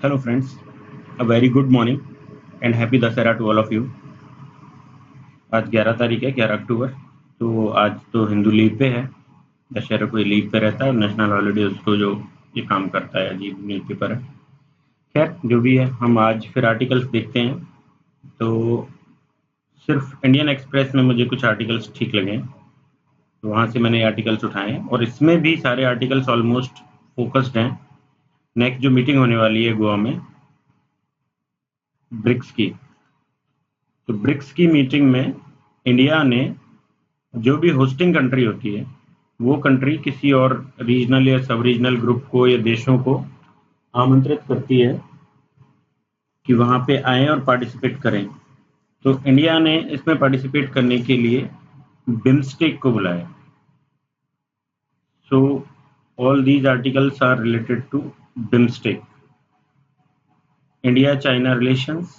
Hello friends, a very good morning and happy Dasara to all of you. आज 11 तारीख है, 11 अक्टूबर। तो आज तो हिंदू लीव पे है। दशहरा कोई लीव पे रहता है और नेशनल हॉलीडे उसको जो ये काम करता है, अजीब न्यूज़पेपर है। खैर जो भी है, हम आज फिर आर्टिकल्स देखते हैं। तो सिर्फ इंडियन एक्सप्रेस में मुझे कुछ आर्टिकल्स ठीक लगे, तो वहाँ से मैंने आर्टिकल्स उठाए और इसमें भी सारे आर्टिकल्स ऑलमोस्ट फोकस्ड हैं नेक्स्ट जो मीटिंग होने वाली है गोवा में, ब्रिक्स की। तो ब्रिक्स की मीटिंग में इंडिया ने जो भी होस्टिंग कंट्री होती है, वो कंट्री किसी और रीजनल या सब रीजनल ग्रुप को या देशों को आमंत्रित करती है कि वहाँ पे आएँ और पार्टिसिपेट करें। तो इंडिया ने इसमें पार्टिसिपेट करने के लिए बिम्स्टेक को बुलाया। So all these articles are related to BIMSTEC. India China relations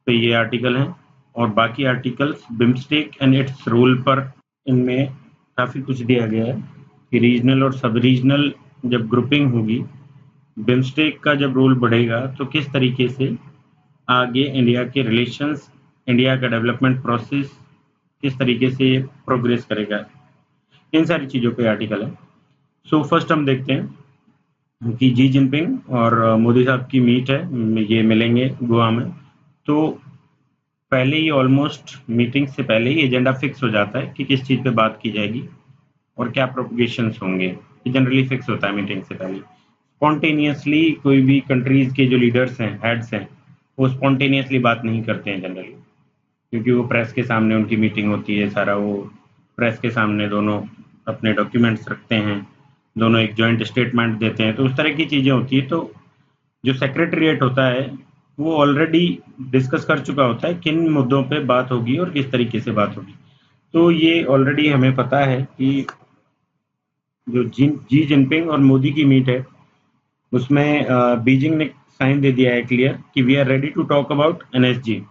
पे ये आर्टिकल हैं और बाकी articles BIMSTEC and its role पर इनमें काफ़ी कुछ दिया गया है कि रीजनल और सब रीजनल जब ग्रुपिंग होगी, बिम्स्टेक का जब रोल बढ़ेगा तो किस तरीके से आगे इंडिया के रिलेशंस, इंडिया का डेवलपमेंट प्रोसेस किस तरीके से प्रोग्रेस करेगा, इन सारी चीज़ों पे आर्टिकल है। सो फर्स्ट हम देखते हैं कि जी जिनपिंग और मोदी साहब की मीट है, ये मिलेंगे गोवा में। तो पहले ही ऑलमोस्ट मीटिंग से पहले ही एजेंडा फिक्स हो जाता है कि किस चीज़ पे बात की जाएगी और क्या प्रोपोगेशंस होंगे। ये जनरली फिक्स होता है मीटिंग से पहले। स्पॉन्टेनियसली कोई भी कंट्रीज के जो लीडर्स हैं, हेड्स हैं, वो स्पॉन्टेनियसली बात नहीं करते हैं जनरली, क्योंकि वो प्रेस के सामने उनकी मीटिंग होती है, सारा वो प्रेस के सामने दोनों अपने डॉक्यूमेंट्स रखते हैं, दोनों एक जॉइंट स्टेटमेंट देते हैं, तो उस तरह की चीज़ें होती है। तो जो सेक्रेटरीट होता है वो ऑलरेडी डिस्कस कर चुका होता है किन मुद्दों पे बात होगी और किस तरीके से बात होगी। तो ये ऑलरेडी हमें पता है कि जो जी जिनपिंग और मोदी की मीट है, उसमें बीजिंग ने साइन दे दिया है क्लियर कि we are ready to talk about NSG.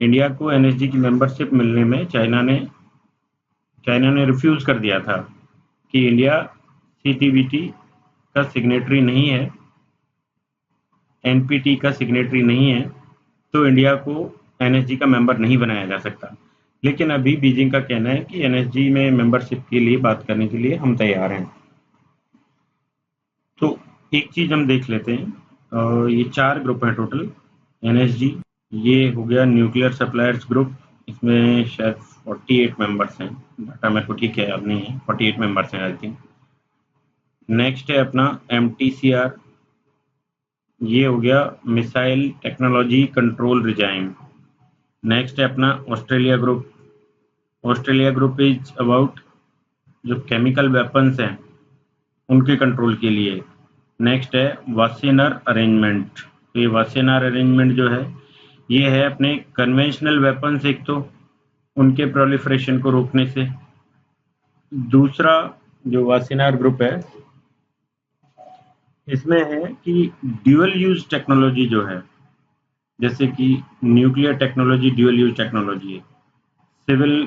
India को एनएसजी की मेंबरशिप मिलने में चाइना ने रिफ्यूज़ कर दिया था कि इंडिया सीटीबीटी का सिग्नेटरी नहीं है, एनपीटी का सिग्नेटरी नहीं है, तो इंडिया को एनएसजी का मेंबर नहीं बनाया जा सकता। लेकिन अभी बीजिंग का कहना है कि एनएसजी में मेंबरशिप के लिए बात करने के लिए हम तैयार हैं। तो एक चीज़ हम देख लेते हैं, ये 4 ग्रुप हैं टोटल एनएसजी। ये हो गया न्यूक्लियर सप्लायर्स ग्रुप, इसमें शायद 48 मेंबर्स हैं, डाटा मेरे को ठीक है अब नहीं है, 48 मेंबर्स हैं आई थिंक। नेक्स्ट है अपना एमटीसीआर, ये हो गया missile technology control regime. Next है अपना Australia group. Australia group is about जो केमिकल वेपन्स हैं उनके कंट्रोल के लिए। नेक्स्ट है वासेनार अरेंजमेंट। तो ये वासेनार अरेंजमेंट जो है, ये है अपने कन्वेंशनल वेपन्स एक तो उनके प्रोलिफरेशन को रोकने से। दूसरा जो वासेनार ग्रुप है, इसमें है कि ड्यूअल यूज टेक्नोलॉजी जो है, जैसे कि nuclear technology dual use technology है, सिविल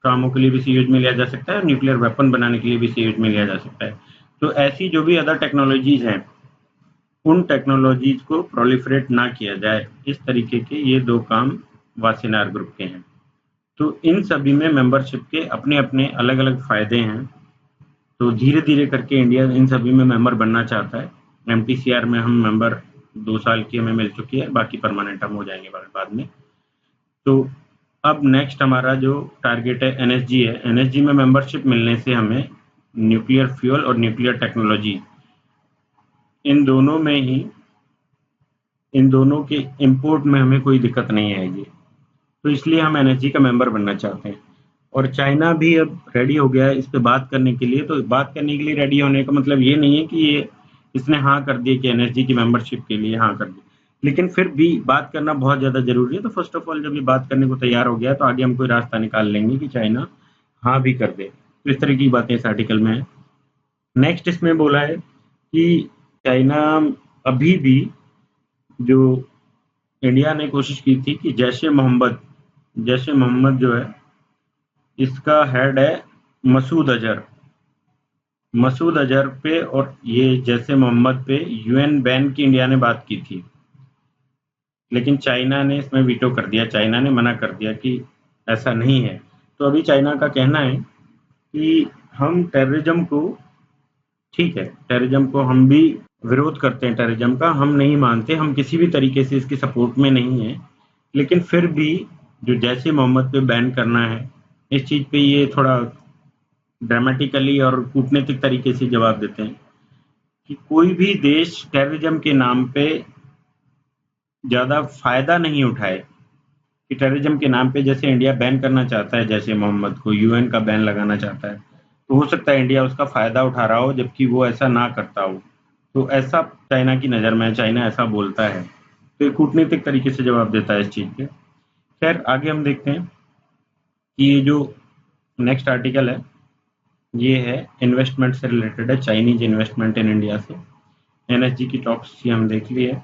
कामों के लिए भी इसे यूज में लिया जा सकता है, न्यूक्लियर वेपन बनाने के लिए भी इसे यूज में लिया जा सकता है। तो ऐसी जो भी अदर टेक्नोलॉजीज हैं, उन टेक्नोलॉजीज को प्रोलिफरेट ना किया जाए, इस तरीके के ये 2 काम वासेनार ग्रुप के हैं। तो इन सभी में मेंबरशिप के अपने अपने अलग अलग फायदे हैं। तो धीरे धीरे करके इंडिया इन सभी में मेंबर बनना चाहता है। एमटीसीआर में हम मेंबर 2 साल की हमें मिल चुकी है, बाकी परमानेंट हम हो जाएंगे बाद में। तो अब नेक्स्ट हमारा जो टारगेट है एनएसजी है। एनएसजी में मेंबरशिप मिलने से हमें न्यूक्लियर फ्यूल और न्यूक्लियर टेक्नोलॉजी, इन दोनों के इंपोर्ट में हमें कोई दिक्कत नहीं आएगी। तो इसलिए हम एनएसजी का मेंबर बनना चाहते हैं। और चाइना भी अब रेडी हो गया है इस पे बात करने के लिए। तो बात करने के लिए रेडी होने का मतलब ये नहीं है कि ये इसने हाँ कर दिया कि एनएसजी की मेंबरशिप के लिए हाँ कर दी, लेकिन फिर भी बात करना बहुत ज़्यादा ज़रूरी है। तो फर्स्ट ऑफ ऑल जब ये बात करने को तैयार हो गया तो आगे हम कोई रास्ता निकाल लेंगे कि चाइना हाँ भी कर दे। तो इस तरह की बातें इस आर्टिकल में है। नेक्स्ट इसमें बोला है कि चाइना अभी भी जो इंडिया ने कोशिश की थी कि जैश ए मोहम्मद जो है, इसका हेड है मसूद अजहर। मसूद अजहर पे और ये जैसे मोहम्मद पे यूएन बैन की इंडिया ने बात की थी, लेकिन चाइना ने इसमें वीटो कर दिया। चाइना ने मना कर दिया कि ऐसा नहीं है। तो अभी चाइना का कहना है कि हम टेररिज्म को, ठीक है, टेररिज्म को हम भी विरोध करते हैं, टेररिज्म का हम नहीं मानते, हम किसी भी तरीके से इसकी सपोर्ट में नहीं है, लेकिन फिर भी जो जैसे मोहम्मद पे बैन करना है, इस चीज़ पे ये थोड़ा ड्रामेटिकली और कूटनीतिक तरीके से जवाब देते हैं कि कोई भी देश टेररिज्म के नाम पे ज़्यादा फायदा नहीं उठाए। कि टेररिज्म के नाम पे जैसे इंडिया बैन करना चाहता है, जैसे मोहम्मद को यूएन का बैन लगाना चाहता है, तो हो सकता है इंडिया उसका फायदा उठा रहा हो जबकि वो ऐसा ना करता हो। तो ऐसा चाइना की नज़र में है, चाइना ऐसा बोलता है, तो ये कूटनीतिक तरीके से जवाब देता है इस चीज़ पे। खैर आगे हम देखते हैं कि ये जो नेक्स्ट आर्टिकल है ये है इन्वेस्टमेंट से रिलेटेड है, चाइनीज इन्वेस्टमेंट इन इंडिया से। एनएसजी की टॉक्स ये हम देख लिए।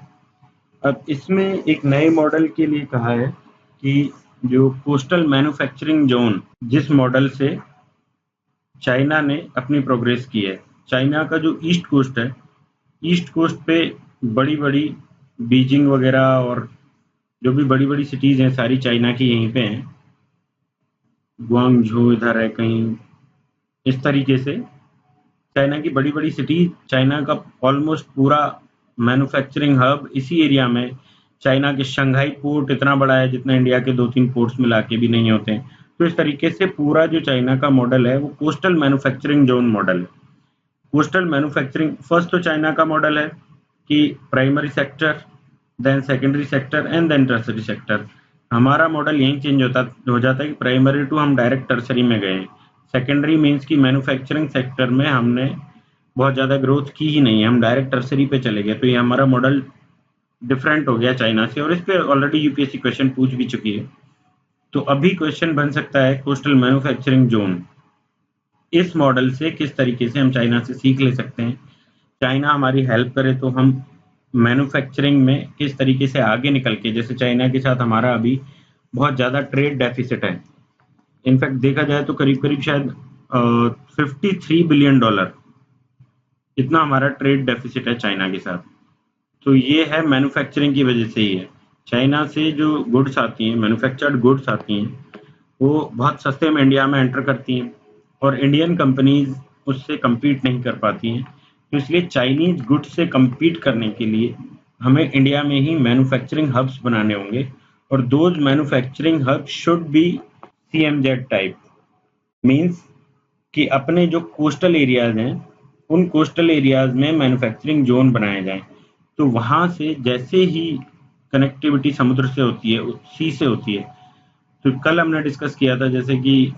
अब इसमें एक नए मॉडल के लिए कहा है कि जो कोस्टल मैन्युफैक्चरिंग जोन, जिस मॉडल से चाइना ने अपनी प्रोग्रेस की है, चाइना का जो ईस्ट कोस्ट है, ईस्ट कोस्ट पे बड़ी-बड़ी बीजिंग वगैरह और जो भी बड़ी-बड़ी सिटीज़ हैं सारी चाइना की यहीं पे हैं। गुआंगझो इधर है कहीं, इस तरीके से चाइना की बड़ी-बड़ी सिटी, चाइना का ऑलमोस्ट पूरा मैन्युफैक्चरिंग हब इसी एरिया में। चाइना के शंघाई पोर्ट इतना बड़ा है जितना इंडिया के 2-3 पोर्ट्स मिला के भी नहीं होते हैं। तो इस तरीके से पूरा जो चाइना का मॉडल है वो कोस्टल मैन्युफैक्चरिंग जोन मॉडल है। कोस्टल मैन्युफैक्चरिंग फर्स्ट तो चाइना का मॉडल है कि primary sector, then secondary sector and then tertiary sector. हमारा मॉडल यहीं चेंज हो जाता है कि प्राइमरी टू हम डायरेक्ट टर्सरी में गए। सेकेंडरी मीन्स कि मैन्युफैक्चरिंग सेक्टर में हमने बहुत ज़्यादा ग्रोथ की ही नहीं है, हम डायरेक्ट टर्सरी पे चले गए। तो ये हमारा मॉडल डिफरेंट हो गया चाइना से, और इस पे ऑलरेडी यूपीएससी क्वेश्चन पूछ भी चुकी है। तो अभी क्वेश्चन बन सकता है कोस्टल मैन्युफैक्चरिंग जोन, इस मॉडल से किस तरीके से हम चाइना से सीख ले सकते हैं, चाइना हमारी हेल्प करे तो हम मैन्युफैक्चरिंग में किस तरीके से आगे निकल के, जैसे चाइना के साथ हमारा अभी बहुत ज़्यादा ट्रेड डेफिसिट है। इनफैक्ट देखा जाए तो करीब करीब शायद 53 बिलियन डॉलर इतना हमारा ट्रेड डेफिसिट है चाइना के साथ। तो ये है मैन्युफैक्चरिंग की वजह से ही है। चाइना से जो गुड्स आती हैं, मैन्युफैक्चर्ड गुड्स आती हैं, वो बहुत सस्ते में इंडिया में एंटर करती हैं और इंडियन कंपनीज उससे कम्पीट नहीं कर पाती हैं। तो इसलिए चाइनीज गुड्स से कम्पीट करने के लिए हमें इंडिया में ही मैन्युफैक्चरिंग हब्स बनाने होंगे, और those manufacturing hubs should be CMZ type. Means कि अपने जो कोस्टल एरियाज हैं, उन कोस्टल एरियाज में मैन्युफैक्चरिंग जोन बनाए जाएं। तो वहाँ से जैसे ही कनेक्टिविटी समुद्र से होती है, सी से होती है, तो कल हमने डिस्कस किया था जैसे कि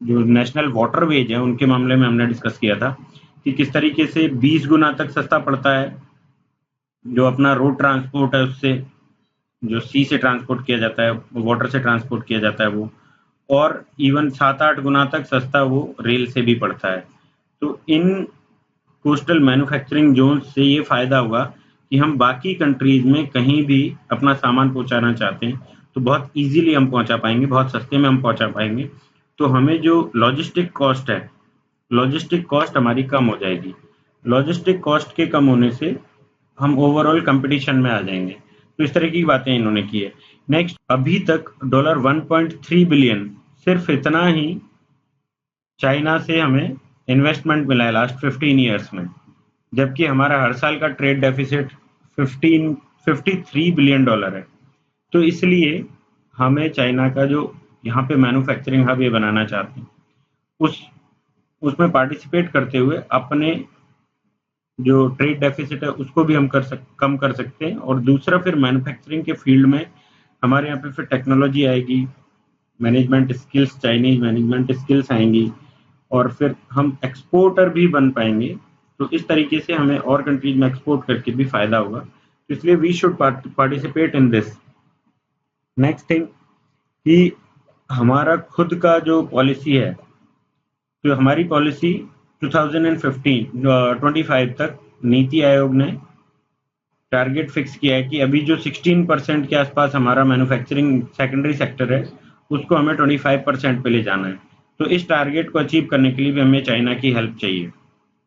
जो नेशनल वाटरवेज है उनके मामले में हमने डिस्कस किया था कि किस तरीके से 20 गुना तक सस्ता पड़ता है जो अपना रोड ट्रांसपोर्ट है उससे, जो सी से ट्रांसपोर्ट किया जाता है, वाटर से ट्रांसपोर्ट किया जाता है वो, और इवन 7-8 गुना तक सस्ता वो रेल से भी पड़ता है। तो इन कोस्टल मैन्युफैक्चरिंग जोन से ये फायदा हुआ कि हम बाकी कंट्रीज में कहीं भी अपना सामान पहुंचाना चाहते हैं तो बहुत इजीली हम पहुंचा पाएंगे, बहुत सस्ते में हम पहुंचा पाएंगे। तो हमें जो लॉजिस्टिक कॉस्ट है, लॉजिस्टिक कॉस्ट हमारी कम हो जाएगी। लॉजिस्टिक कॉस्ट के कम होने से हम ओवरऑल कंपटीशन में आ जाएंगे। तो इस तरह की बातें इन्होंने की है। नेक्स्ट, अभी तक डॉलर 1.3 बिलियन, सिर्फ इतना ही चाइना से हमें इन्वेस्टमेंट मिला है लास्ट 15 ईयर्स में, जबकि हमारा हर साल का ट्रेड डेफिसिट 53 बिलियन डॉलर है। तो इसलिए हमें चाइना का जो यहाँ पे मैन्युफैक्चरिंग हब ये बनाना चाहते हैं, उस उसमें पार्टिसिपेट करते हुए अपने जो ट्रेड डेफिसिट है उसको भी हम कम कर सकते हैं। और दूसरा, फिर मैन्युफैक्चरिंग के फील्ड में हमारे यहाँ पे फिर टेक्नोलॉजी आएगी, management skills, Chinese management skills आएंगी, और फिर हम एक्सपोर्टर भी बन पाएंगे। तो इस तरीके से हमें और कंट्रीज में एक्सपोर्ट करके भी फायदा होगा। तो इसलिए we should participate in this. Next thing कि हमारा खुद का जो पॉलिसी है, तो हमारी पॉलिसी 2025 तक नीति आयोग ने टारगेट फिक्स किया है कि अभी जो 16% के आसपास हमारा मैन्युफैक्चरिंग सेकेंडरी सेक्टर है उसको हमें 25% पे ले जाना है। तो इस टारगेट को अचीव करने के लिए भी हमें चाइना की हेल्प चाहिए।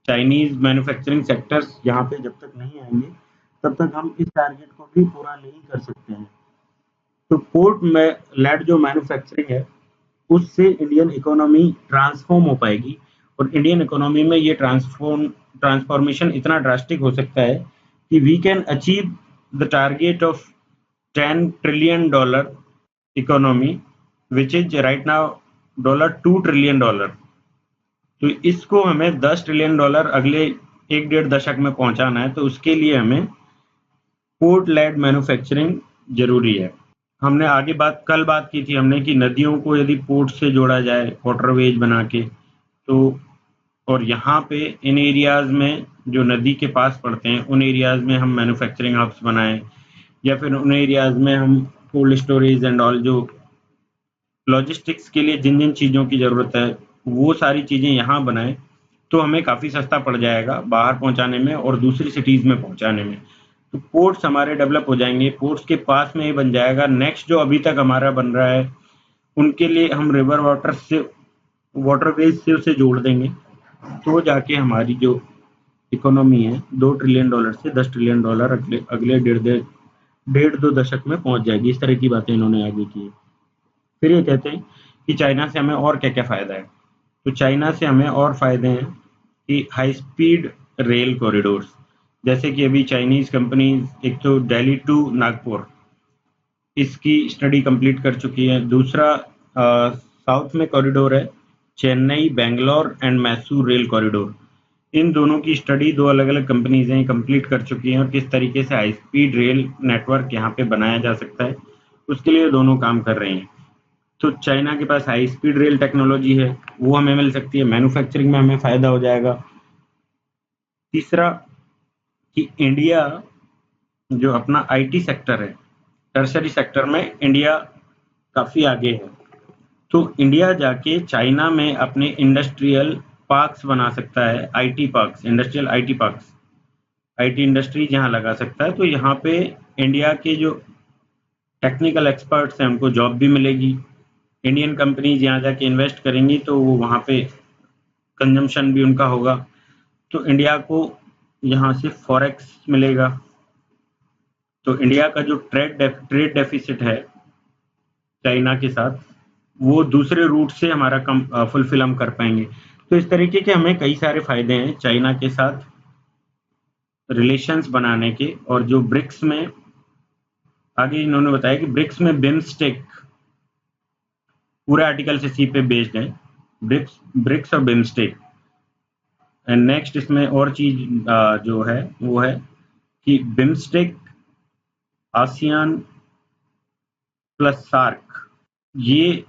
चाइनीज मैन्युफैक्चरिंग सेक्टर्स यहाँ पे जब तक नहीं आएंगे तब तक हम इस टारगेट को भी पूरा नहीं कर सकते हैं। तो पोर्ट में लेड जो मैन्युफैक्चरिंग है उससे इंडियन इकोनॉमी ट्रांसफॉर्म हो पाएगी, और इंडियन इकोनॉमी में ये ट्रांसफॉर्मेशन इतना ड्रास्टिक हो सकता है कि we can achieve the target of $10 trillion economy, which is right now $2 trillion. तो इसको हमें $10 ट्रिलियन अगले 1-1.5 दशक में पहुंचाना है, तो उसके लिए हमें पोर्ट लेड मैन्युफैक्चरिंग जरूरी है। हमने आगे कल बात की थी हमने कि नदियों को यदि पोर्ट से जोड़ा जाए वाटरवेज बना के, तो और यहाँ पे इन एरियाज में जो नदी के पास पड़ते हैं उन एरियाज में हम मैन्युफैक्चरिंग हब्स बनाएं, या फिर उन एरियाज में हम कोल्ड स्टोरेज एंड ऑल जो लॉजिस्टिक्स के लिए जिन जिन चीज़ों की ज़रूरत है वो सारी चीज़ें यहाँ बनाएं, तो हमें काफ़ी सस्ता पड़ जाएगा बाहर पहुँचाने में और दूसरी सिटीज़ में पहुँचाने में। तो पोर्ट्स हमारे डेवलप हो जाएंगे, पोर्ट्स के पास में ही बन जाएगा। नेक्स्ट जो अभी तक हमारा बन रहा है उनके लिए हम रिवर वाटर से वाटरवेज से उसे जोड़ देंगे, तो जाके हमारी जो इकोनॉमी है $2 ट्रिलियन से $10 ट्रिलियन अगले अगले 1.5-2 दशक में पहुंच जाएगी। इस तरह की बातें इन्होंने आगे की है। फिर ये कहते हैं कि चाइना से हमें और क्या क्या फ़ायदा है। तो चाइना से हमें और फ़ायदे हैं कि हाई स्पीड रेल कॉरिडोर्स, जैसे कि अभी चाइनीज़ कंपनीज एक तो दिल्ली टू नागपुर इसकी स्टडी कंप्लीट कर चुकी है। दूसरा साउथ में कॉरिडोर है Chennai Bangalore and Mysore rail corridor. इन दोनों की स्टडी 2 अलग-अलग कंपनीज हैं कंप्लीट कर चुकी हैं, और किस तरीके से हाई स्पीड रेल नेटवर्क यहाँ पे बनाया जा सकता है उसके लिए दोनों काम कर रहे हैं। तो चाइना के पास हाई स्पीड रेल टेक्नोलॉजी है, वो हमें मिल सकती है, मैन्युफैक्चरिंग में हमें फ़ायदा हो जाएगा। तीसरा कि इंडिया जो अपना आईटी सेक्टर है, टर्शरी सेक्टर में इंडिया काफ़ी आगे है। तो इंडिया जाके चाइना में अपने इंडस्ट्रियल पार्क्स बना सकता है, IT parks, industrial IT parks, IT industry यहाँ लगा सकता है। तो यहाँ पे इंडिया के जो टेक्निकल एक्सपर्ट्स हैं उनको जॉब भी मिलेगी। इंडियन कंपनीज यहाँ जाके इन्वेस्ट करेंगी तो वो वहाँ पे कंजम्पशन भी उनका होगा। तो इंडिया को यहाँ से फॉरेक्स मिलेगा। तो इंडिया का जो ट्रेड डेफिसिट है चाइना के साथ, वो दूसरे रूट से हमारा फुलफिल हम कर पाएंगे। तो इस तरीके के हमें कई सारे फायदे हैं चाइना के साथ रिलेशंस बनाने के। और जो ब्रिक्स में आगे इन्होंने बताया कि ब्रिक्स में बिम्स्टेक पूरे आर्टिकल से सी पे बेस्ड है, ब्रिक्स और बिम्स्टेक। एंड नेक्स्ट इसमें और चीज जो है वो है कि बिम्स्टेक, आसियान प्लस सार्क, ये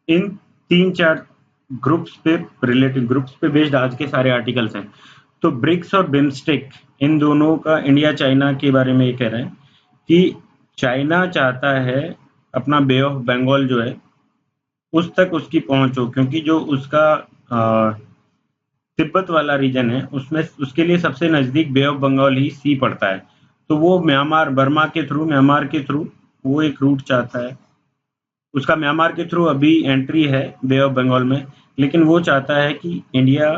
इन 3-4 ग्रुप्स पे बेस्ड आज के सारे आर्टिकल्स हैं। तो ब्रिक्स और बिम्स्टेक इन दोनों का इंडिया चाइना के बारे में ये कह रहे हैं कि चाइना चाहता है अपना बे ऑफ बंगाल जो है उस तक उसकी पहुंच हो, क्योंकि जो उसका तिब्बत वाला रीजन है उसमें उसके लिए सबसे नज़दीक बे ऑफ बंगाल ही सी पड़ता है। तो वो म्यांमार के थ्रू वो एक रूट चाहता है। उसका म्यांमार के थ्रू अभी एंट्री है बे ऑफ बंगाल में, लेकिन वो चाहता है कि इंडिया,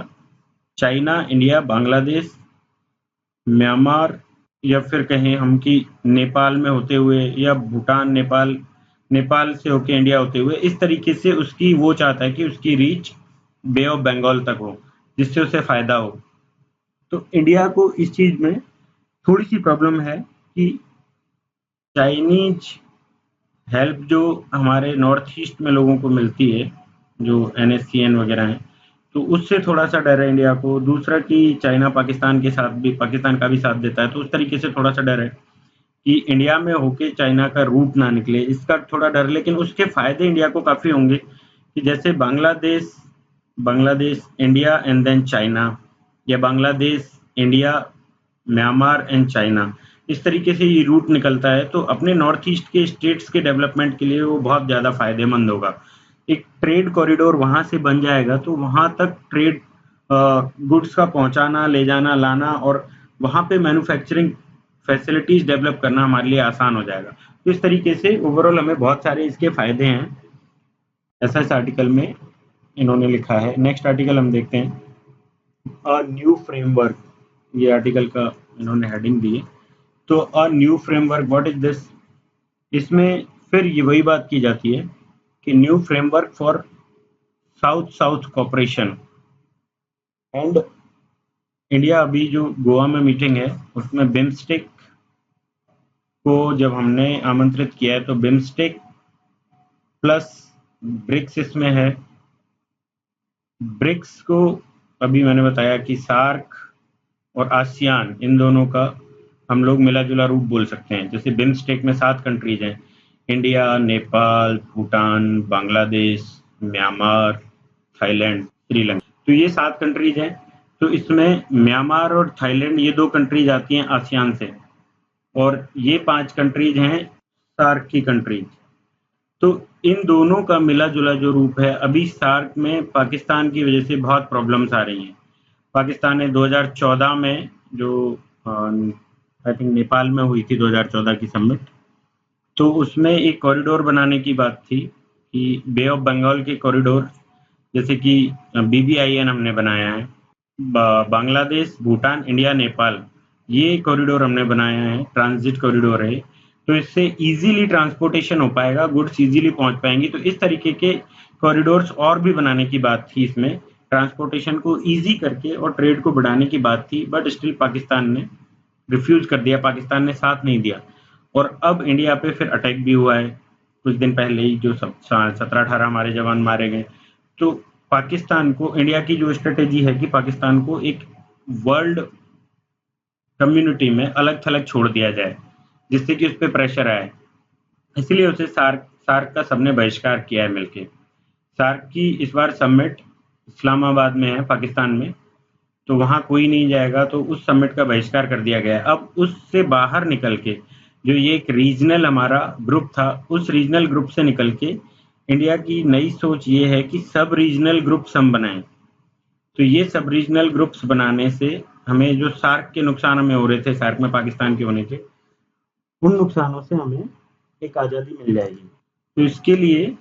बांग्लादेश, म्यांमार, या फिर कहें हम कि नेपाल में होते हुए, या भूटान, नेपाल से होके इंडिया होते हुए, इस तरीके से उसकी वो चाहता है कि उसकी रीच बे ऑफ बंगाल तक हो, जिससे उसे फ़ायदा हो। तो इंडिया को इस चीज़ में थोड़ी सी प्रॉब्लम है कि चाइनीज हेल्प जो हमारे नॉर्थ ईस्ट में लोगों को मिलती है, जो NSCN वगैरह हैं, तो उससे थोड़ा सा डर है इंडिया को। दूसरा कि चाइना पाकिस्तान का भी साथ देता है, तो उस तरीके से थोड़ा सा डर है कि इंडिया में होके चाइना का रूट ना निकले, इसका थोड़ा डर। लेकिन उसके फायदे इंडिया को काफ़ी होंगे कि जैसे Bangladesh India and then China, या Bangladesh India Myanmar and China, इस तरीके से ये रूट निकलता है। तो अपने नॉर्थ ईस्ट के स्टेट्स के डेवलपमेंट के लिए वो बहुत ज़्यादा फायदेमंद होगा। एक ट्रेड कॉरिडोर वहाँ से बन जाएगा, तो वहाँ तक ट्रेड गुड्स का पहुँचाना, ले जाना, लाना, और वहाँ पे मैन्युफैक्चरिंग फैसिलिटीज़ डेवलप करना हमारे लिए आसान हो जाएगा। तो इस तरीके से ओवरऑल हमें बहुत सारे इसके फ़ायदे हैं ऐसा इस आर्टिकल में इन्होंने लिखा है। नेक्स्ट आर्टिकल हम देखते हैं, अ न्यू फ्रेमवर्क। ये आर्टिकल का इन्होंने हेडिंग दी है। तो a new framework, what is this? इसमें फिर ये वही बात की जाती है कि new framework for south south cooperation and India. अभी जो गोवा में मीटिंग है उसमें बिम्स्टेक को जब हमने आमंत्रित किया है, तो बिम्स्टेक प्लस ब्रिक्स इसमें है। ब्रिक्स को अभी मैंने बताया कि सार्क और आसियान, इन दोनों का हम लोग मिला जुला रूप बोल सकते हैं। जैसे बिम्स्टेक में 7 कंट्रीज हैं, India, Nepal, Bhutan, Bangladesh, Myanmar, Thailand, Sri Lanka. तो ये 7 कंट्रीज हैं। तो इसमें म्यांमार और थाईलैंड, ये 2 कंट्रीज आती हैं आसियान से, और ये 5 कंट्रीज हैं सार्क की कंट्रीज। तो इन दोनों का मिला जुला जो रूप है, अभी सार्क में पाकिस्तान की वजह से बहुत प्रॉब्लम्स आ रही हैं। पाकिस्तान ने 2014 में जो आई थिंक नेपाल में हुई थी 2014 की समिट, तो उसमें एक कॉरिडोर बनाने की बात थी कि बे ऑफ बंगाल के कॉरिडोर, जैसे कि BBIN हमने बनाया है, बांग्लादेश, भूटान, इंडिया, नेपाल, ये कॉरिडोर हमने बनाया है, ट्रांजिट कॉरिडोर है। तो इससे इजीली ट्रांसपोर्टेशन हो पाएगा, गुड्स इजीली पहुंच पाएंगी। तो इस तरीके के कॉरिडोर्स और भी बनाने की बात थी इसमें, ट्रांसपोर्टेशन को इजी करके और ट्रेड को बढ़ाने की बात थी, बट स्टिल पाकिस्तान ने रिफ्यूज कर दिया, पाकिस्तान ने साथ नहीं दिया। और अब इंडिया पे फिर अटैक भी हुआ है कुछ दिन पहले ही, जो 17-18 हमारे जवान मारे गए। तो पाकिस्तान को, इंडिया की जो स्ट्रेटेजी है कि पाकिस्तान को एक वर्ल्ड कम्युनिटी में अलग थलग छोड़ दिया जाए, जिससे कि उस पर प्रेशर आए, इसलिए उसे सार्क का सबने बहिष्कार किया है मिलके। सार्क की इस बार समिट इस्लामाबाद में है, पाकिस्तान में, तो वहां कोई नहीं जाएगा, तो उस समिट का बहिष्कार कर दिया गया है। अब उससे बाहर निकल के, जो ये एक रीजनल हमारा ग्रुप था, उस रीजनल ग्रुप से निकल के इंडिया की नई सोच ये है कि सब रीजनल ग्रुप्स हम बनाएं। तो ये सब रीजनल ग्रुप्स बनाने से हमें जो सार्क के नुकसान हमें हो रहे थे, सार्क में पाकिस्तान के होने के, उन नुकसानों से हमें एक आज़ादी मिल जाएगी। तो इसके लिए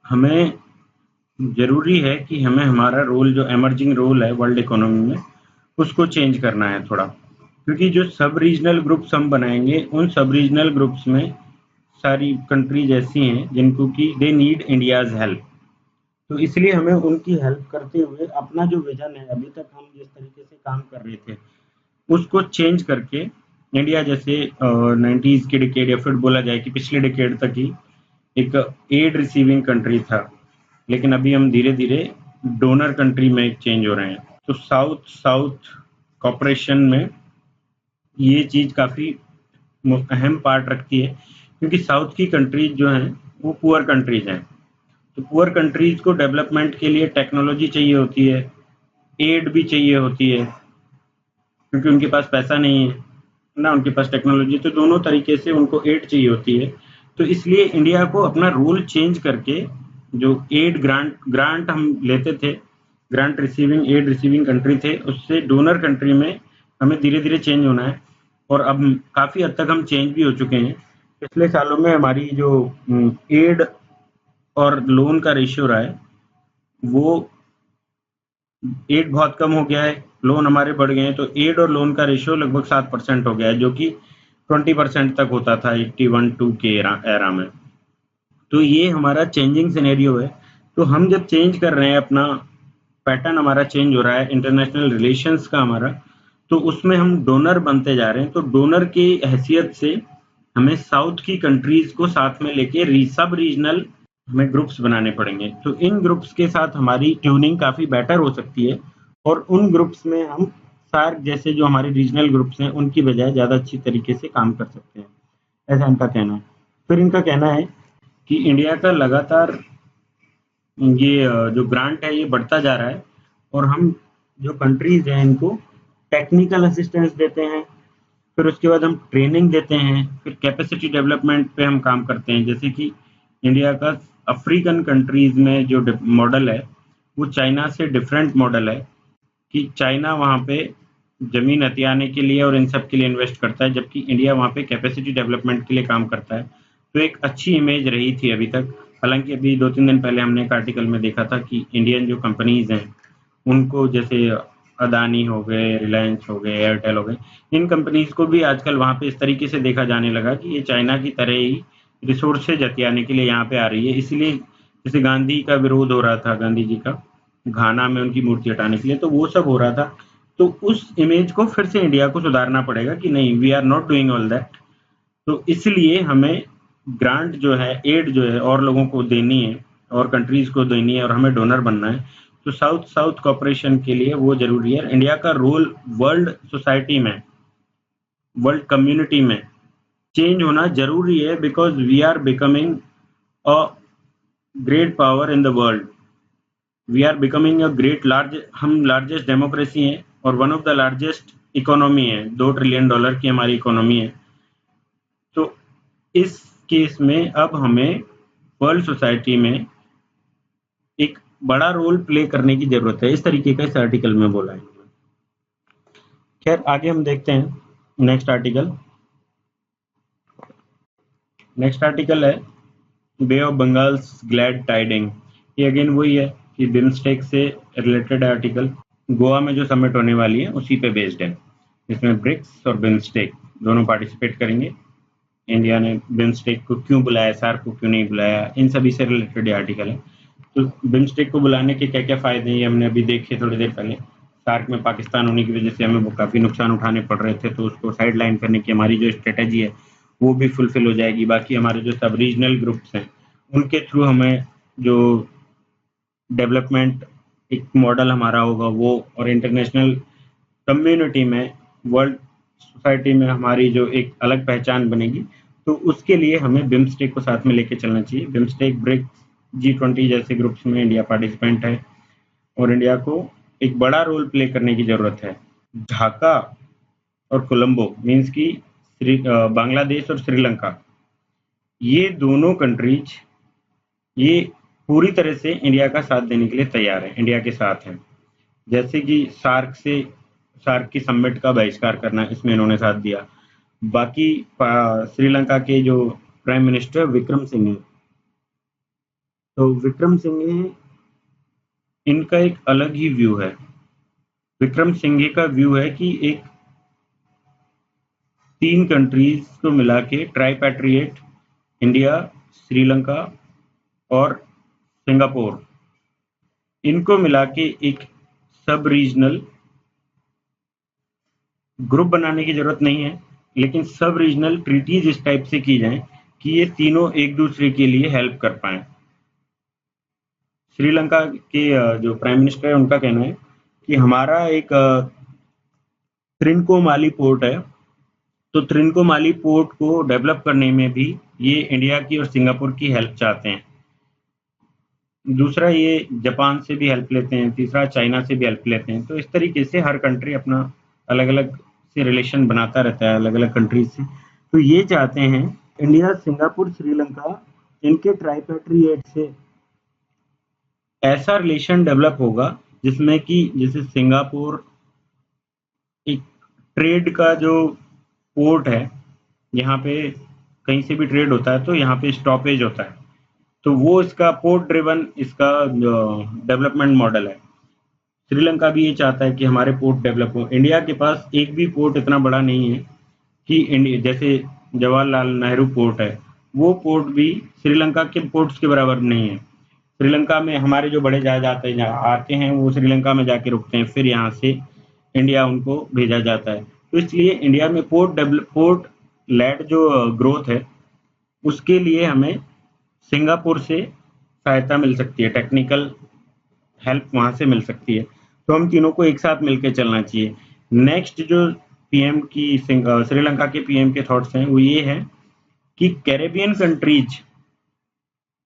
हमें जरूरी है कि हमें हमारा रोल, जो एमर्जिंग रोल है वर्ल्ड इकोनॉमी में, उसको चेंज करना है थोड़ा। क्योंकि जो सब रीजनल ग्रुप्स हम बनाएंगे, उन सब रीजनल ग्रुप्स में सारी कंट्रीज ऐसी हैं जिनको कि दे नीड इंडियाज हेल्प। तो इसलिए हमें उनकी हेल्प करते हुए अपना जो विजन है, अभी तक हम जिस तरीके से काम कर रहे थे, उसको चेंज करके, इंडिया जैसे 90s के डिकेड, या फिर बोला जाए कि पिछले डिकेड तक ही एक एड रिसीविंग कंट्री था, लेकिन अभी हम धीरे धीरे डोनर कंट्री में चेंज हो रहे हैं। तो साउथ साउथ कॉपरेशन में ये चीज काफी अहम पार्ट रखती है, क्योंकि साउथ की कंट्रीज जो हैं वो पुअर कंट्रीज हैं। तो पुअर कंट्रीज को डेवलपमेंट के लिए टेक्नोलॉजी चाहिए होती है, एड भी चाहिए होती है, क्योंकि उनके पास पैसा नहीं है ना, उनके पास टेक्नोलॉजी, तो दोनों तरीके से उनको एड चाहिए होती है। तो इसलिए इंडिया को अपना रोल चेंज करके, जो एड ग्रांट हम लेते थे, grant receiving, aid receiving country थे, उससे डोनर कंट्री में हमें धीरे धीरे चेंज होना है। और अब काफी हद तक हम चेंज भी हो चुके हैं। पिछले सालों में हमारी जो एड और लोन का रेशियो रहा है, वो एड बहुत कम हो गया है, लोन हमारे बढ़ गए हैं। तो एड और लोन का रेशियो लगभग 7% हो गया है, जो कि 20% तक होता था 81-2 के एरा में। तो ये हमारा चेंजिंग सिनेरियो है। तो हम जब चेंज कर रहे हैं, अपना पैटर्न हमारा चेंज हो रहा है इंटरनेशनल रिलेशंस का हमारा, तो उसमें हम डोनर बनते जा रहे हैं। तो डोनर की हैसियत से हमें साउथ की कंट्रीज को साथ में लेके सब रीजनल हमें ग्रुप्स बनाने पड़ेंगे। तो इन ग्रुप्स के साथ हमारी ट्यूनिंग काफी बेटर हो सकती है, और उन ग्रुप्स में हम सार्क जैसे जो हमारे रीजनल ग्रुप्स हैं उनकी बजाय ज्यादा अच्छी तरीके से काम कर सकते हैं, ऐसा इनका कहना है। फिर इनका कहना है कि इंडिया का लगातार ये जो ग्रांट है ये बढ़ता जा रहा है, और हम जो कंट्रीज हैं इनको टेक्निकल असिस्टेंस देते हैं, फिर उसके बाद हम ट्रेनिंग देते हैं, फिर कैपेसिटी डेवलपमेंट पे हम काम करते हैं। जैसे कि इंडिया का अफ्रीकन कंट्रीज में जो मॉडल है, वो चाइना से डिफरेंट मॉडल है, कि चाइना वहाँ पे जमीन हथियाने के लिए और इन सब के लिए इन्वेस्ट करता है, जबकि इंडिया वहाँ पे कैपेसिटी डेवलपमेंट के लिए काम करता है। तो एक अच्छी इमेज रही थी अभी तक, हालांकि अभी 2-3 दिन पहले हमने एक आर्टिकल में देखा था कि इंडियन जो कंपनीज हैं उनको, जैसे अदानी हो गए, रिलायंस हो गए, एयरटेल हो गए, इन कंपनीज को भी आजकल वहाँ पे इस तरीके से देखा जाने लगा कि ये चाइना की तरह ही रिसोर्सेज हथियाने के लिए यहाँ पे आ रही है। इसलिए जैसे गांधी का विरोध हो रहा था, गांधी जी का घाना में उनकी मूर्ति हटाने के लिए, तो वो सब हो रहा था। तो उस इमेज को फिर से इंडिया को सुधारना पड़ेगा कि नहीं, we are not doing all that. तो इसलिए हमें ग्रांट जो है, एड जो है और लोगों को देनी है और कंट्रीज को देनी है और हमें डोनर बनना है। तो साउथ साउथ कॉपरेशन के लिए वो जरूरी है। इंडिया का रोल वर्ल्ड सोसाइटी में, वर्ल्ड कम्युनिटी में चेंज होना जरूरी है, because we are becoming a great power in the world. We are becoming a great large, हम लार्जेस्ट डेमोक्रेसी हैं और one of the largest economy है। $2 ट्रिलियन की हमारी इकोनॉमी है। तो इस केस में अब हमें वर्ल्ड सोसाइटी में एक बड़ा रोल प्ले करने की जरूरत है। इस तरीके का इस आर्टिकल में बोला है। खैर आगे हम देखते हैं नेक्स्ट आर्टिकल। नेक्स्ट आर्टिकल है bay of Bengal's glad tidying. ये अगेन वही है कि बिम्स्टेक से रिलेटेड आर्टिकल। गोवा में जो समिट होने वाली है उसी पे बेस्ड है। इसमें ब्रिक्स और बिम्स्टेक दोनों पार्टिसिपेट करेंगे। इंडिया ने बिम्स्टेक को क्यों बुलाया, सार्क को क्यों नहीं बुलाया, इन सभी से रिलेटेड आर्टिकल है। तो बिम्स्टेक को बुलाने के क्या क्या फायदे हैं हमने अभी देखे थोड़ी देर पहले। सार्क में पाकिस्तान होने की वजह से हमें वो काफ़ी नुकसान उठाने पड़ रहे थे, तो उसको साइड लाइन करने की हमारी जो स्ट्रेटेजी है वो भी फुलफिल हो जाएगी। बाकी हमारे जो सब रीजनल ग्रुप्स हैं उनके थ्रू हमें जो डेवलपमेंट एक मॉडल हमारा होगा वो, और इंटरनेशनल कम्युनिटी में, वर्ल्ड सोसाइटी में हमारी जो एक अलग पहचान बनेगी। तो उसके लिए हमें बिम्स्टेक को साथ में लेके चलना चाहिए। बिम्स्टेक, ब्रिक्स, G20 जैसे ग्रुप्स में इंडिया पार्टिसिपेंट है और इंडिया को एक बड़ा रोल प्ले करने की जरूरत है। ढाका और कोलंबो मीन्स की बांग्लादेश और श्रीलंका, ये दोनों कंट्रीज ये पूरी तरह से इंडिया का साथ देने के लिए तैयार है, इंडिया के साथ हैं। जैसे कि सार्क की समिट का बहिष्कार करना, इसमें इन्होंने साथ दिया। बाकी श्रीलंका के जो प्राइम मिनिस्टर विक्रम सिंघे, तो विक्रम सिंघे इनका एक अलग ही व्यू है। विक्रम सिंघे का व्यू है कि एक 3 कंट्रीज को मिला के ट्राइपैट्रिएट, इंडिया, श्रीलंका और सिंगापुर, इनको मिला के एक सब रीजनल ग्रुप बनाने की जरूरत नहीं है, लेकिन सब रीजनल ट्रीटीज इस टाइप से की जाएं कि ये तीनों एक दूसरे के लिए हेल्प कर पाए। श्रीलंका के जो प्राइम मिनिस्टर है उनका कहना है कि हमारा एक त्रिनकोमाली पोर्ट है, तो त्रिनकोमाली पोर्ट को डेवलप करने में भी ये इंडिया की और सिंगापुर की हेल्प चाहते हैं। दूसरा, ये जापान से भी हेल्प लेते हैं। तीसरा, चाइना से भी हेल्प लेते हैं। तो इस तरीके से हर कंट्री अपना अलग अलग से रिलेशन बनाता रहता है अलग अलग कंट्रीज से। तो ये चाहते हैं इंडिया, सिंगापुर, श्रीलंका, इनके ट्राइपैट्रिएट से ऐसा रिलेशन डेवलप होगा जिसमें कि जैसे सिंगापुर एक ट्रेड का जो पोर्ट है, यहाँ पे कहीं से भी ट्रेड होता है तो यहाँ पे स्टॉपेज होता है। तो वो इसका पोर्ट ड्रिवन इसका डेवलपमेंट मॉडल है। श्रीलंका भी ये चाहता है कि हमारे पोर्ट डेवलप हो। इंडिया के पास एक भी पोर्ट इतना बड़ा नहीं है कि इंडिया जैसे जवाहरलाल नेहरू पोर्ट है, वो पोर्ट भी श्रीलंका के पोर्ट्स के बराबर नहीं है। श्रीलंका में हमारे जो बड़े जहाज आते हैं वो श्रीलंका में जाके रुकते हैं, फिर यहाँ से इंडिया उनको भेजा जाता है। तो इसलिए इंडिया में पोर्ट लेड जो ग्रोथ है उसके लिए हमें सिंगापुर से सहायता मिल सकती है, टेक्निकल हेल्प वहाँ से मिल सकती है। तो हम तीनों को एक साथ मिलकर चलना चाहिए। नेक्स्ट जो पीएम की श्रीलंका के पीएम के थॉट्स हैं वो ये है कि कैरेबियन कंट्रीज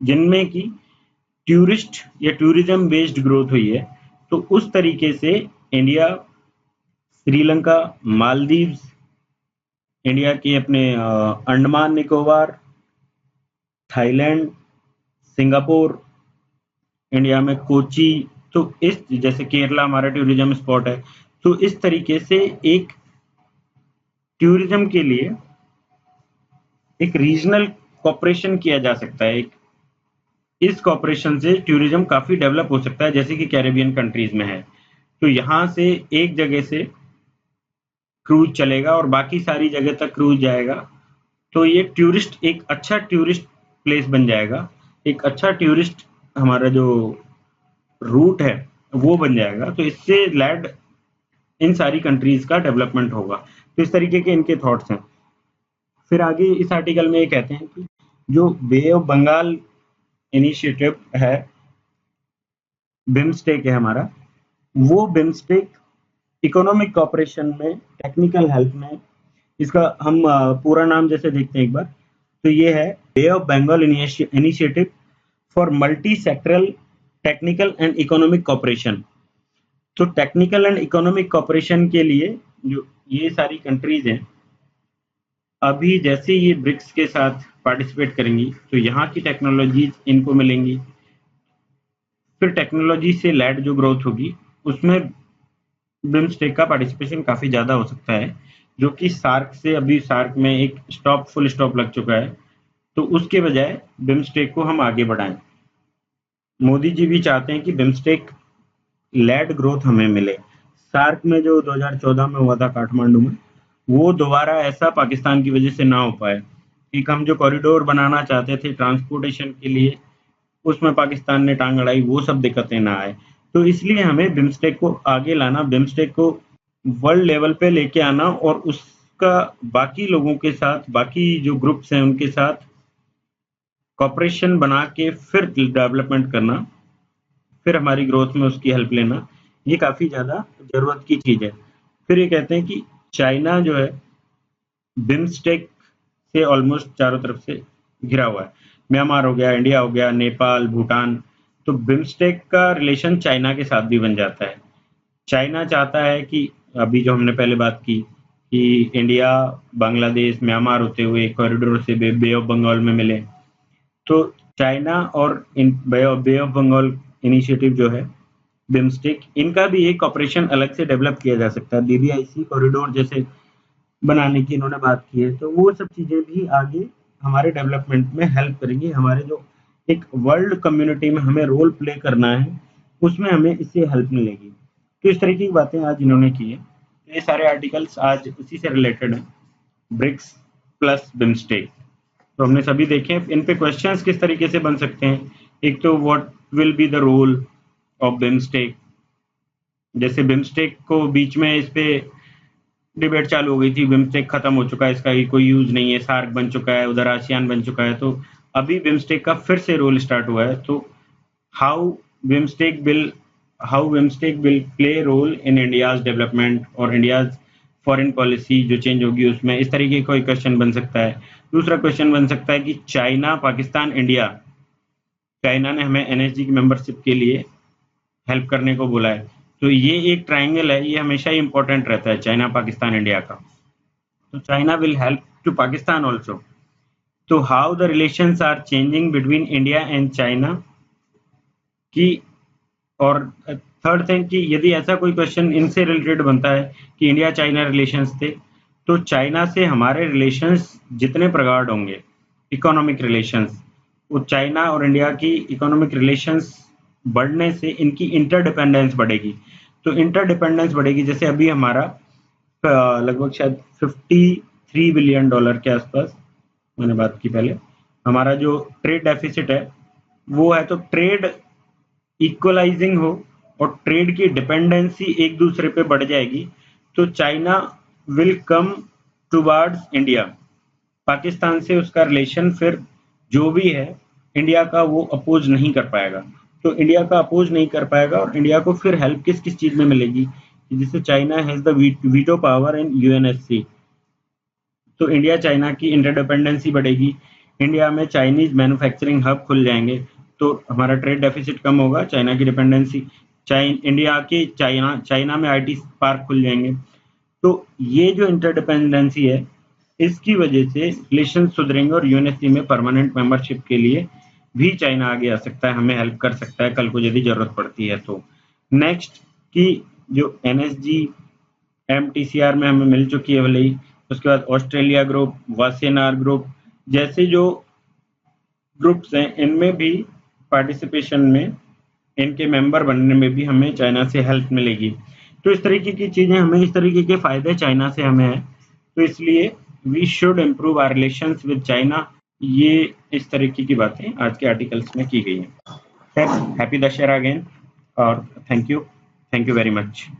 जिनमें की टूरिस्ट या टूरिज्म बेस्ड ग्रोथ हुई है, तो उस तरीके से इंडिया, श्रीलंका, मालदीव्स, इंडिया के अपने Andaman Nicobar, Thailand, Singapore, India में कोची, तो इस जैसे केरला हमारा टूरिज्म स्पॉट है, तो इस तरीके से एक टूरिज्म के लिए एक रीजनल कॉपरेशन किया जा सकता है। एक इस कॉपरेशन से टूरिज्म काफ़ी डेवलप हो सकता है, जैसे कि कैरेबियन कंट्रीज़ में है। तो यहाँ से एक जगह से क्रूज़ चलेगा और बाकी सारी जगह तक क्रूज़ जाएगा। तो ये एक अच्छा टूरिस्ट प्लेस बन जाएगा। एक अच्छा टूरिस्ट हमारा जो रूट है, वो बन जाएगा। तो इससे लैड इन सारी कंट्रीज़ का डेवलपमेंट होगा। तो इस तरीके के इनके थॉट्स हैं। फिर आगे इस आर्टिकल में ये कहते हैं कि जो बे ऑफ बंगाल इनिशिएटिव है, बिम्स्टेक है हमारा, वो बिम्स्टेक इकोनॉमिक कॉपरेशन में, टेक्निकल हेल्प में, इसका हम पूरा नाम जैसे देखते हैं एक बार, तो ये है bay of Bengal initiative for multi sectoral technical and economic cooperation. तो टेक्निकल एंड इकोनॉमिक कॉपरेशन के लिए जो ये सारी कंट्रीज हैं, अभी जैसे ये ब्रिक्स के साथ पार्टिसिपेट करेंगी, तो यहाँ की टेक्नोलॉजीज इनको मिलेंगी। फिर टेक्नोलॉजी से लैड जो ग्रोथ होगी, उसमें बिम्स्टेक का पार्टिसिपेशन काफ़ी ज़्यादा हो सकता है, जो कि सार्क से, अभी सार्क में एक फुल स्टॉप लग चुका है। तो उसके बजाय बिम्स्टेक को हम आगे बढ़ाएं। मोदी जी भी चाहते हैं कि बिम्स्टेक लेड ग्रोथ हमें मिले। सार्क में जो 2014 में हुआ था काठमांडू में, वो दोबारा ऐसा पाकिस्तान की वजह से ना हो पाए। एक हम जो कॉरिडोर बनाना चाहते थे ट्रांसपोर्टेशन के लिए, उसमें पाकिस्तान ने टांग अड़ाई, वो सब दिक्कतें ना आए। तो इसलिए हमें बिम्स्टेक को आगे लाना, बिम्स्टेक को वर्ल्ड लेवल पे लेके आना और उसका बाकी लोगों के साथ, बाकी जो ग्रुप्स हैं उनके साथ कॉपरेशन बना के फिर डेवलपमेंट करना, फिर हमारी ग्रोथ में उसकी हेल्प लेना, ये काफ़ी ज़्यादा ज़रूरत की चीज़ है। फिर ये कहते हैं कि चाइना जो है बिम्स्टेक से ऑलमोस्ट चारों तरफ से घिरा हुआ है। म्यांमार हो गया, इंडिया हो गया, नेपाल, भूटान। तो बिम्स्टेक का रिलेशन चाइना के साथ भी बन जाता है। चाइना चाहता है कि अभी जो हमने पहले बात की कि इंडिया, बांग्लादेश, म्यांमार होते हुए कॉरिडोर से बे ऑफ बंगाल में मिले। तो चाइना और बे ऑफ बंगाल इनिशिएटिव जो है बिम्स्टेक, इनका भी एक ऑपरेशन अलग से डेवलप किया जा सकता है। बीबीआईसी कॉरिडोर जैसे बनाने की इन्होंने बात की है, तो वो सब चीज़ें भी आगे हमारे डेवलपमेंट में हेल्प करेंगी। हमारे जो एक वर्ल्ड कम्युनिटी में हमें रोल प्ले करना है, उसमें हमें इससे हेल्प मिलेगी। तो इस तरीके की बातें आज इन्होंने की है। ये सारे आर्टिकल्स आज उसी से रिलेटेड हैं, ब्रिक्स प्लस बिम्स्टेक। तो हमने सभी देखे। इन पे क्वेश्चंस किस तरीके से बन सकते हैं, एक तो what will be the role of BIMSTEC. जैसे बिम्स्टेक को बीच में इस पे डिबेट चालू हो गई थी, बिम्स्टेक खत्म हो चुका है, इसका कोई यूज नहीं है, सार्क बन चुका है, उधर आसियान बन चुका है। तो अभी बिम्स्टेक का फिर से रोल स्टार्ट हुआ है। तो how BIMSTEC will how BIMSTEC will play role in India's development और इंडियाज फॉरेन पॉलिसी जो चेंज होगी उसमें, इस तरीके का कोई क्वेश्चन बन सकता है। दूसरा क्वेश्चन बन सकता है कि चाइना, पाकिस्तान, इंडिया, चाइना ने हमें एनएसजी की मेंबरशिप के लिए हेल्प करने को बोला है। तो ये एक ट्राइंगल है, ये हमेशा ही इंपॉर्टेंट रहता है, चाइना, पाकिस्तान, इंडिया का। तो China will help to Pakistan also. तो how the relations are changing between India and China की। और थर्ड थिंग कि यदि ऐसा कोई क्वेश्चन इनसे रिलेटेड बनता है कि इंडिया चाइना रिलेशंस थे, तो चाइना से हमारे रिलेशंस जितने प्रगाढ़ होंगे, इकोनॉमिक रिलेशंस, वो चाइना और इंडिया की इकोनॉमिक रिलेशंस बढ़ने से इनकी इंटरडिपेंडेंस बढ़ेगी। तो इंटरडिपेंडेंस बढ़ेगी, जैसे अभी हमारा लगभग शायद $53 बिलियन के आसपास मैंने बात की पहले, हमारा जो ट्रेड डेफिसिट है वो है। तो ट्रेड इक्वलाइजिंग हो और ट्रेड की डिपेंडेंसी एक दूसरे पे बढ़ जाएगी, तो China will come towards India. Pakistan से उसका रिलेशन फिर जो भी है इंडिया का, वो अपोज नहीं कर पाएगा। तो इंडिया का अपोज नहीं कर पाएगा और इंडिया को फिर हेल्प किस किस चीज में मिलेगी, जिससे China has the veto power in UNSC. तो इंडिया चाइना की इंटरडिपेंडेंसी बढ़ेगी, इंडिया में चाइनीज मैन्युफैक्चरिंग हब खुल जाएंगे, तो हमारा ट्रेड डेफिसिट कम होगा, चाइना की डिपेंडेंसी, इंडिया के चाइना में आईटी पार्क खुल जाएंगे। तो ये जो इंटरडिपेंडेंसी है, इसकी वजह से रिलेशन सुधरेंगे और यूएनएससी में परमानेंट मेंबरशिप के लिए भी चाइना आगे आ सकता है, हमें हेल्प कर सकता है कल को यदि जरूरत पड़ती है। तो नेक्स्ट की जो एनएसजी एमटीसीआर में हमें मिल चुकी है भले ही, उसके बाद ऑस्ट्रेलिया ग्रुप, वासेनार ग्रुप जैसे जो ग्रुप्स हैं, इनमें भी पार्टिसिपेशन में, इनके मेंबर बनने में भी हमें चाइना से हेल्प मिलेगी। तो इस तरीके की चीज़ें हमें, इस तरीके के फ़ायदे चाइना से हमें हैं, तो इसलिए we should improve our relations with China. ये इस तरीके की बातें आज के आर्टिकल्स में की गई हैं। हैप्पी दशहरा अगेन और थैंक यू वेरी मच।